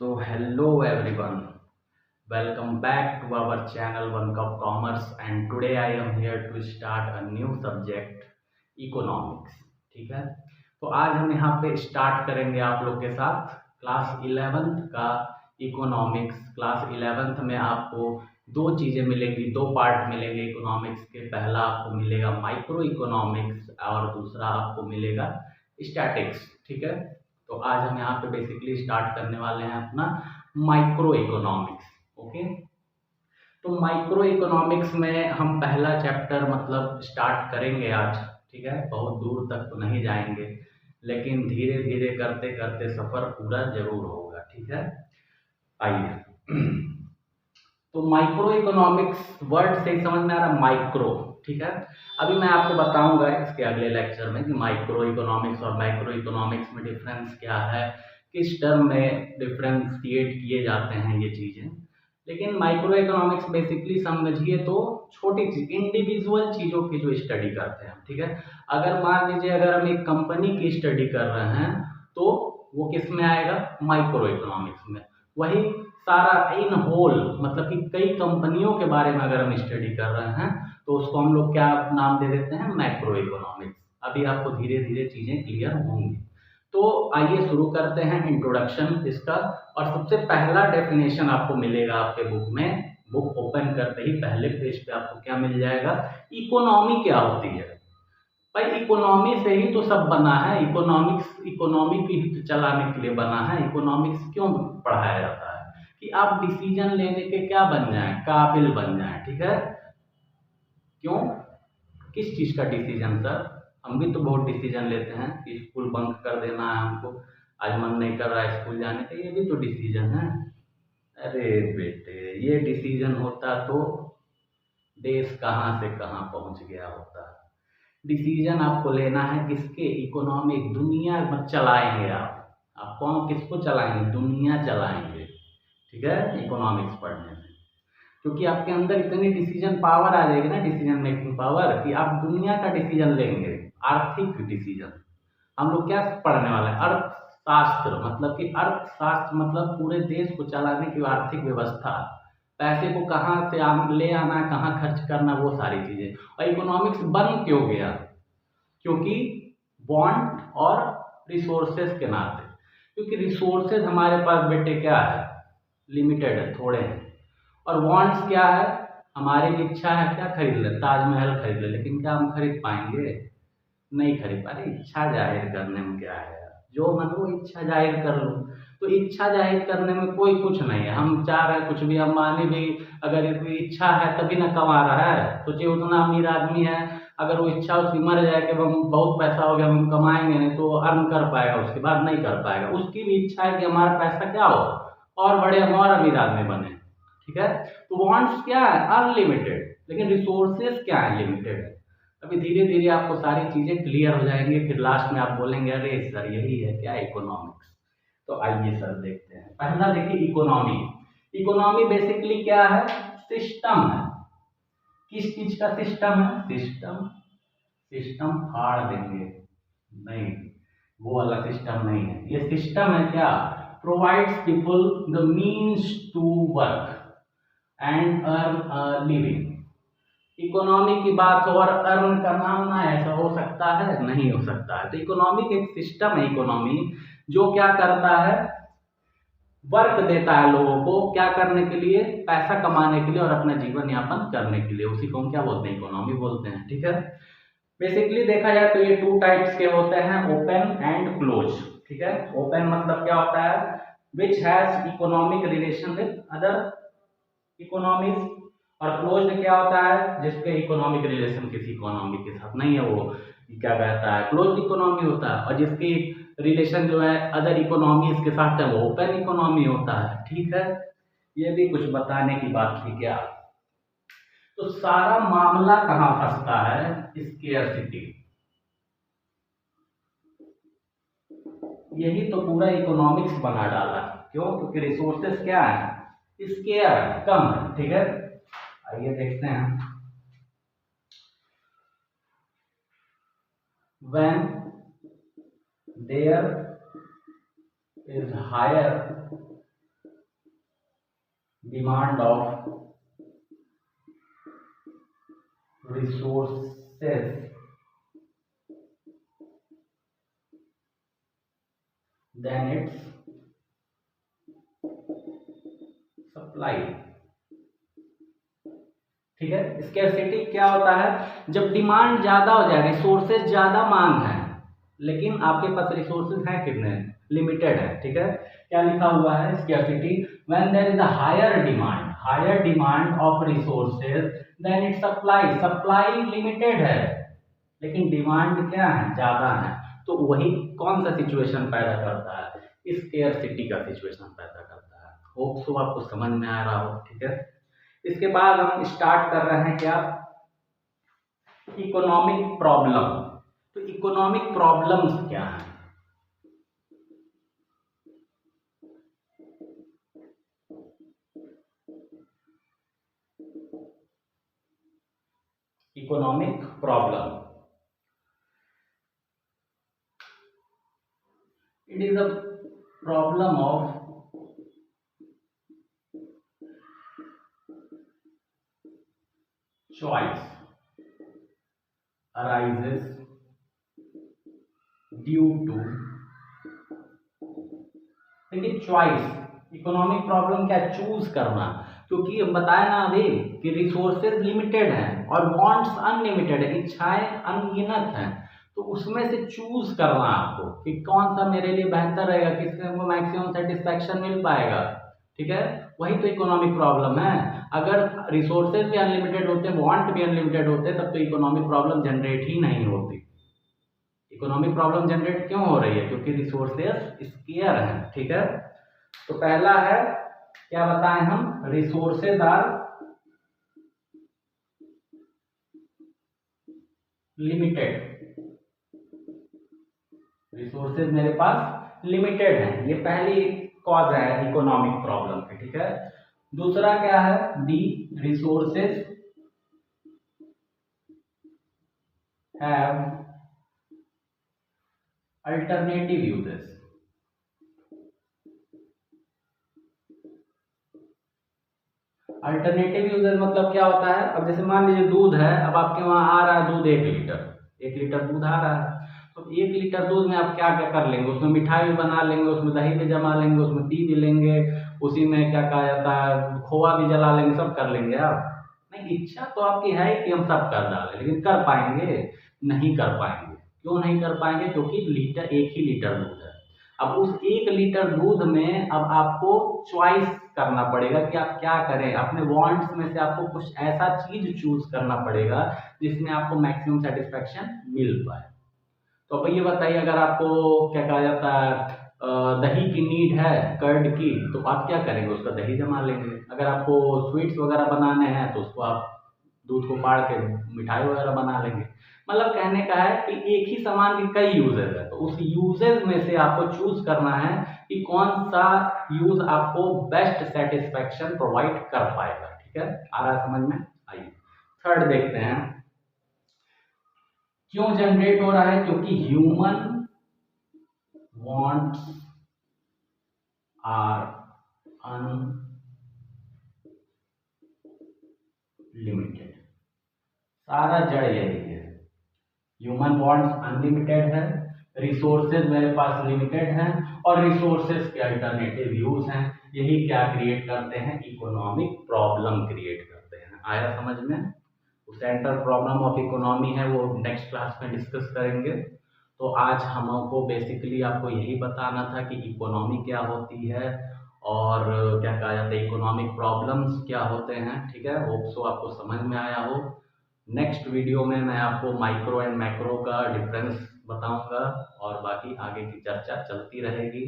So hello everyone, welcome back to our channel One Cup Commerce and today I am here to start a new subject economics. ठीक है, तो आज हम यहाँ पे start करेंगे आप लोग के साथ क्लास 11th का इकोनॉमिक्स। क्लास 11th में आपको दो चीज़ें मिलेंगी, दो पार्ट मिलेंगे इकोनॉमिक्स के। पहला आपको मिलेगा माइक्रो इकोनॉमिक्स और दूसरा आपको मिलेगा स्टैटिक्स। ठीक है, तो आज हम यहाँ पे बेसिकली स्टार्ट करने वाले हैं अपना माइक्रो इकोनॉमिक्स। ओके, तो माइक्रो इकोनॉमिक्स में हम पहला चैप्टर मतलब स्टार्ट करेंगे आज। ठीक है, बहुत दूर तक तो नहीं जाएंगे लेकिन धीरे धीरे करते करते सफ़र पूरा जरूर होगा। ठीक है, आइए। तो माइक्रो इकोनॉमिक्स वर्ड से ही समझ में आ रहा है, माइक्रो। ठीक है, अभी मैं आपको बताऊंगा इसके अगले लेक्चर में कि माइक्रो इकोनॉमिक्स और माइक्रो इकोनॉमिक्स में डिफरेंस क्या है, किस टर्म में डिफ्रेंशिएट किए जाते हैं ये चीज़ें। लेकिन माइक्रो इकोनॉमिक्स बेसिकली समझिए तो छोटी चीज, इंडिविजुअल चीज़ों की जो स्टडी करते हैं। ठीक है, अगर मान लीजिए अगर हम एक कंपनी की स्टडी कर रहे हैं तो वो किस में आएगा, माइक्रो इकोनॉमिक्स में। वही सारा इन होल मतलब कि कई कंपनियों के बारे में अगर हम स्टडी कर रहे हैं तो उसको हम लोग क्या नाम दे देते हैं, मैक्रो इकोनॉमिक्स। अभी आपको धीरे धीरे चीजें क्लियर होंगी। तो आइए शुरू करते हैं इंट्रोडक्शन इसका। और सबसे पहला डेफिनेशन आपको मिलेगा आपके बुक में। बुक ओपन करते ही पहले पेज पे आपको क्या मिल जाएगा, इकोनॉमी क्या होती है। भाई इकोनॉमी से ही तो सब बना है। इकोनॉमिक्स इकोनॉमी की चलाने के लिए बना है। इकोनॉमिक्स क्यों पढ़ाया जाता है कि आप डिसीजन लेने के क्या बन जाएं, काबिल बन जाएं। ठीक है, क्यों, किस चीज़ का डिसीजन सर? हम भी तो बहुत डिसीजन लेते हैं कि स्कूल बंक कर देना है हमको, आज मन नहीं कर रहा है स्कूल जाने का, ये भी तो डिसीजन है। अरे बेटे, ये डिसीजन होता तो देश कहाँ से कहाँ पहुंच गया होता। डिसीजन आपको लेना है किसके, इकोनॉमिक। दुनिया में चलाएंगे आप कौन, किसको चलाएंगे, दुनिया चलाएंगे। ठीक है, इकोनॉमिक्स पढ़ने से क्योंकि आपके अंदर इतनी डिसीजन पावर आ जाएगी ना, डिसीजन मेकिंग पावर, कि आप दुनिया का डिसीजन लेंगे। आर्थिक डिसीजन हम लोग क्या पढ़ने वाले हैं, अर्थशास्त्र। मतलब कि अर्थशास्त्र मतलब पूरे देश को चलाने की आर्थिक व्यवस्था, पैसे को कहाँ से ले आना, कहाँ खर्च करना, वो सारी चीजें। और इकोनॉमिक्स बन क्यों गया, क्योंकि वांट और रिसोर्सेज के नाते। क्योंकि रिसोर्सेज हमारे पास बेटे क्या है, लिमिटेड है, थोड़े हैं। और वांट्स क्या है, हमारी इच्छा है क्या, खरीद ले, ताजमहल खरीद ले, लेकिन क्या हम खरीद पाएंगे, नहीं खरीद पा रहे। इच्छा जाहिर करने में क्या है यार, जो मन हो इच्छा जाहिर कर लो। तो इच्छा जाहिर करने में कोई कुछ नहीं है। हम चाह रहे कुछ भी, अंबानी भी अगर कोई इच्छा है तभी ना कमा रहा है। सोचिए उतना अमीर आदमी है, अगर वो इच्छा उसकी मर जाए कि हम बहुत पैसा हो गया हम कमाएंगे नहीं, तो अर्न कर पाएगा, उसके बाद नहीं कर पाएगा। उसकी भी इच्छा है कि हमारा पैसा क्या हो और बड़े हम और अमीर आदमी बने। ठीक है, तो वांट्स क्या है, अनलिमिटेड, लेकिन रिसोर्सेज क्या है, लिमिटेड है। अभी धीरे धीरे आपको सारी चीजें क्लियर हो जाएंगी, फिर लास्ट में आप बोलेंगे अरे सर यही है क्या इकोनॉमिक्स। तो आइए सर देखते हैं। पहला देखिए इकोनॉमी। इकोनॉमी बेसिकली क्या है, सिस्टम है। किस चीज का सिस्टम है, सिस्टम। सिस्टम फाड़ देंगे, नहीं, वो वाला सिस्टम नहीं है। ये सिस्टम है क्या, provides people the means to work and earn a living. Economy की बात हो और अर्न का नाम ना, ऐसा हो सकता है, नहीं हो सकता है। तो इकोनॉमिक एक सिस्टम है, इकोनॉमी, जो क्या करता है, वर्क देता है लोगों को, क्या करने के लिए, पैसा कमाने के लिए और अपना जीवन यापन करने के लिए। उसी को हम क्या बोलते हैं, इकोनॉमी बोलते हैं। ठीक है, बेसिकली देखा जाए तो ये टू टाइप्स के होते हैं, ओपन एंड क्लोज। ठीक है, ओपन मतलब क्या होता है, which has economic relation with other economies. और क्लोज्ड क्या होता है, जिसके इकोनॉमिक रिलेशन किसी इकोनॉमी के साथ नहीं है, वो क्या कहता है, क्लोज्ड इकोनॉमी होता है। और जिसकी रिलेशन जो है अदर इकोनॉमीज के साथ है, वो ओपन इकोनॉमी होता है। ठीक है, ये भी कुछ बताने की बात थी क्या। तो सारा मामला कहाँ फंसता है, स्केर्सिटी। यही तो पूरा इकोनॉमिक्स बना डाला। क्यों, क्योंकि रिसोर्सेस क्या है, स्केयर, कम है। ठीक है, आइए देखते हैं। when there is higher demand of resources then its supply. ठीक है, स्केर्सिटी क्या होता है? जब डिमांड ज्यादा हो जाए, रिसोर्सेज ज्यादा मांग है, लेकिन आपके पास रिसोर्सेज हैं कितने? लिमिटेड है। ठीक है, क्या लिखा हुआ है? Scarcity when there is a higher demand of resources then it supply. Supply limited है लेकिन डिमांड क्या है? ज्यादा है। तो वही कौन सा सिचुएशन पैदा करता है? स्केर्सिटी का सिचुएशन पैदा करता है। होप सो आपको समझ में आ रहा हो। ठीक है, इसके बाद हम स्टार्ट कर रहे हैं क्या? Economic problem. तो इकोनॉमिक प्रॉब्लम्स क्या है? Economic problem, it is a problem of choice arises due to। देखिए, चॉइस, इकोनॉमिक प्रॉब्लम क्या? चूज करना। क्योंकि हम बताया ना अभी कि रिसोर्सेज लिमिटेड हैं और वांट्स अनलिमिटेड है, इच्छाएं अनगिनत हैं। तो उसमें से चूज करना आपको कि कौन सा मेरे लिए बेहतर रहेगा, किससे हमको मैक्सिमम सेटिस्फैक्शन मिल पाएगा। ठीक है, वही तो इकोनॉमिक प्रॉब्लम है। अगर रिसोर्सेज भी अनलिमिटेड होते, वांट भी अनलिमिटेड होते, तब तो इकोनॉमिक प्रॉब्लम जनरेट ही नहीं होती। इकोनॉमिक प्रॉब्लम जनरेट क्यों हो रही है? क्योंकि रिसोर्सेज स्केयर हैं। ठीक है, तो पहला है क्या बताएं हम? Resources are limited. रिसोर्सेज मेरे पास लिमिटेड हैं, ये पहली कॉज है इकोनॉमिक प्रॉब्लम की। ठीक है, दूसरा क्या है? दी resources have alternative uses. Alternative uses मतलब क्या होता है? अब जैसे मान लीजिए दूध है, अब आपके वहां आ रहा है दूध 1 लीटर, 1 लीटर दूध आ रहा है। तो 1 लीटर दूध में आप क्या क्या कर लेंगे? उसमें मिठाई भी बना लेंगे, उसमें दही भी जमा लेंगे, उसमें पी भी लेंगे, उसी में क्या कहा जाता है, खोआ भी जला लेंगे, सब कर लेंगे आप। नहीं, इच्छा तो आपकी है कि हम सब कर डालें, लेकिन कर पाएंगे? नहीं कर पाएंगे। क्यों नहीं कर पाएंगे? क्योंकि लीटर, 1 ही लीटर दूध है। अब उस 1 लीटर दूध में अब आपको चॉइस करना पड़ेगा कि आप क्या करें। अपने वांट्स में से आपको कुछ ऐसा चीज चूज करना पड़ेगा जिसमें आपको मैक्सिमम सेटिस्फैक्शन मिल पाए। तो अब ये बताइए, अगर आपको क्या कहा जाता है, दही की नीड है, कर्ड की, तो आप क्या करेंगे? उसका दही जमा लेंगे। अगर आपको स्वीट्स वगैरह बनाने हैं तो उसको आप दूध को फाड़ के मिठाई वगैरह बना लेंगे। मतलब कहने का है कि एक ही सामान के कई यूजेज है, तो उस यूजेज में से आपको चूज करना है कि कौन सा यूज आपको बेस्ट सेटिस्फैक्शन प्रोवाइड कर पाएगा। ठीक है, आ रहा है समझ में? आइए थर्ड देखते हैं, क्यों जनरेट हो रहा है? क्योंकि ह्यूमन वांट्स आर अनलिमिटेड। सारा जड़ यही है, ह्यूमन वांट्स अनलिमिटेड है, रिसोर्सेज मेरे पास लिमिटेड हैं, और रिसोर्सेज के अल्टरनेटिव यूज हैं। यही क्या क्रिएट करते हैं? इकोनॉमिक प्रॉब्लम क्रिएट करते हैं। आया समझ में? सेंट्रल प्रॉब्लम ऑफ इकोनॉमी है, वो नेक्स्ट क्लास में डिस्कस करेंगे। तो आज हमको बेसिकली आपको यही बताना था कि इकोनॉमी क्या होती है और क्या कहा जाता है, इकोनॉमिक प्रॉब्लम्स क्या होते हैं। ठीक है, होप सो आपको समझ में आया हो। नेक्स्ट वीडियो में मैं आपको माइक्रो एंड मैक्रो का डिफरेंस बताऊंगा और बाकी आगे की चर्चा चलती रहेगी।